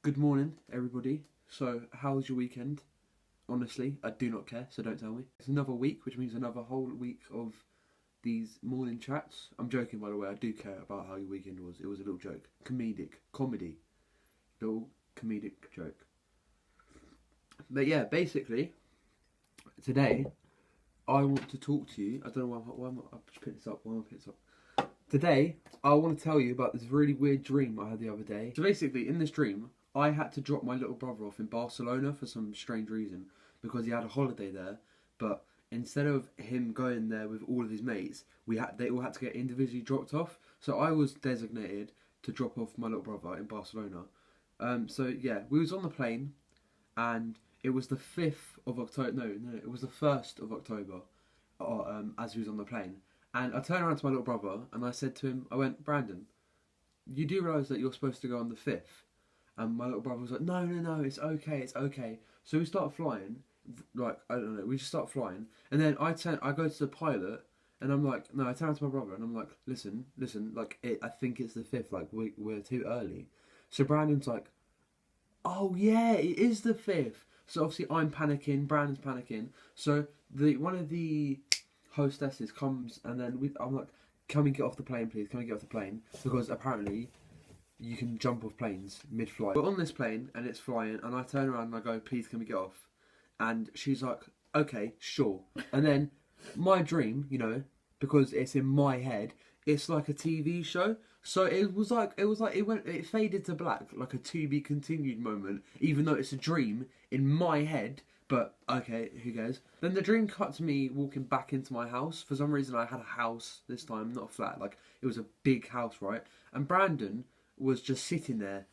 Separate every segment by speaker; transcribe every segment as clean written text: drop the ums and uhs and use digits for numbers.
Speaker 1: Good morning, everybody. So, how was your weekend? Honestly, I do not care, so don't tell me. It's another week, which means another whole week of these morning chats. I'm joking, by the way. I do care about how your weekend was. It was a little joke. Comedy. Little comedic joke. But yeah, basically, today, I want to talk to you. I don't know why I'll just pick this up. Why am I pick this up? Today, I want to tell you about this really weird dream I had the other day. So basically, in this dream, I had to drop my little brother off in Barcelona for some strange reason because he had a holiday there. But instead of him going there with all of his mates, they all had to get individually dropped off. So I was designated to drop off my little brother in Barcelona. So yeah, we was on the plane, and it was the 5th of October. No, it was the 1st of October. As he was on the plane, and I turned around to my little brother and I said to him, I went, Brandon, you do realise that you're supposed to go on the 5th? And my little brother was like, no, it's okay. So we start flying, like, I don't know, we just start flying. And then I go to the pilot, and I'm like, no, I turn to my brother, and I'm like, listen, like, I think it's the 5th, like, we're too early. So Brandon's like, oh yeah, it is the 5th. So obviously I'm panicking, Brandon's panicking. So one of the hostesses comes, and then I'm like, can we get off the plane, please? Can we get off the plane? Because apparently you can jump off planes mid-flight. We're on this plane and it's flying, and I turn around and I go, please, can we get off? And she's like, okay, sure. And then my dream, because it's in my head, it's like a TV show. So it faded to black, like a to be continued moment, even though it's a dream in my head. But okay, who cares? Then the dream cut to me walking back into my house. For some reason, I had a house this time, not a flat. Like, it was a big house, right? And Brandon was just sitting there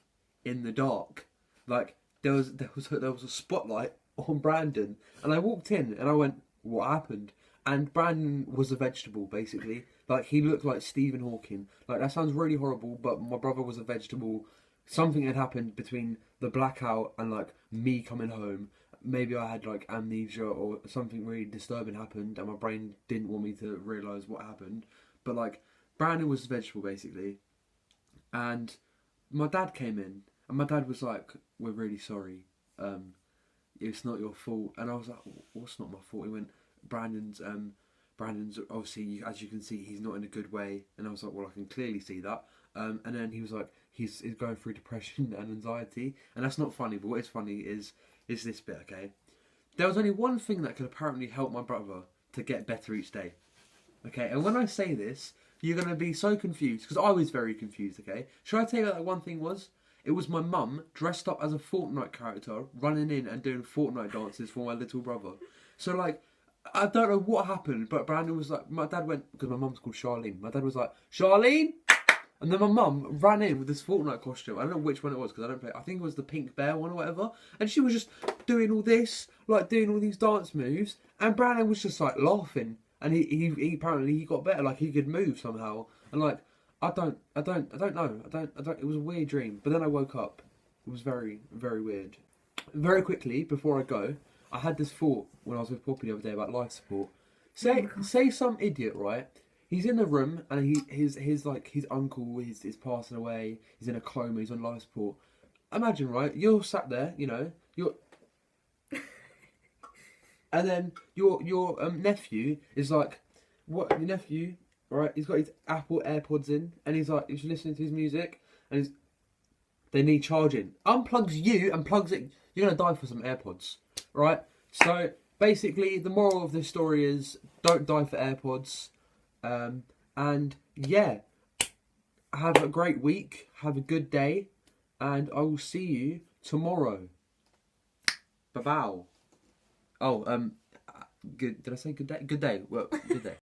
Speaker 1: in the dark. Like, there was a spotlight on Brandon, and I walked in and I went, what happened? And Brandon was a vegetable, basically. Like, he looked like Stephen Hawking. Like, that sounds really horrible, but my brother was a vegetable. Something had happened between the blackout and, like, me coming home. Maybe I had, like, amnesia or something really disturbing happened and my brain didn't want me to realise what happened. But, like, Brandon was a vegetable, basically. And my dad came in, and my dad was like, we're really sorry. It's not your fault. And I was like, what's not my fault? He went, Brandon's obviously, as you can see, he's not in a good way. And I was like, well, I can clearly see that. And then he was like, he's going through depression and anxiety. And that's not funny, but what is funny is this bit, okay? There was only one thing that could apparently help my brother to get better each day. Okay, and when I say this, you're going to be so confused, because I was very confused, okay? Should I tell you what that one thing was? It was my mum dressed up as a Fortnite character, running in and doing Fortnite dances for my little brother. So, like, I don't know what happened, but Brandon was like, my dad went, because my mum's called Charlene, my dad was like, Charlene! And then my mum ran in with this Fortnite costume. I don't know which one it was, because I don't play. I think it was the pink bear one or whatever. And she was just doing all this, like doing all these dance moves. And Brandon was just like laughing. And he apparently he got better, like he could move somehow. And like, I don't know. It was a weird dream. But then I woke up. It was very, very weird. Very quickly, before I go, I had this thought when I was with Poppy the other day about life support. Say some idiot, right? He's in the room and his uncle is passing away. He's in a coma. He's on life support. Imagine, right? You're sat there, you're, and then your nephew is like, what? Your nephew, right? He's got his Apple AirPods in, and he's listening to his music, and they need charging. Unplugs you and plugs it. You're gonna die for some AirPods, right? So basically, the moral of this story is don't die for AirPods. And yeah, have a great week, have a good day, and I will see you tomorrow. Bye-bye. Oh, good. Did I say good day? Good day. Well, good day.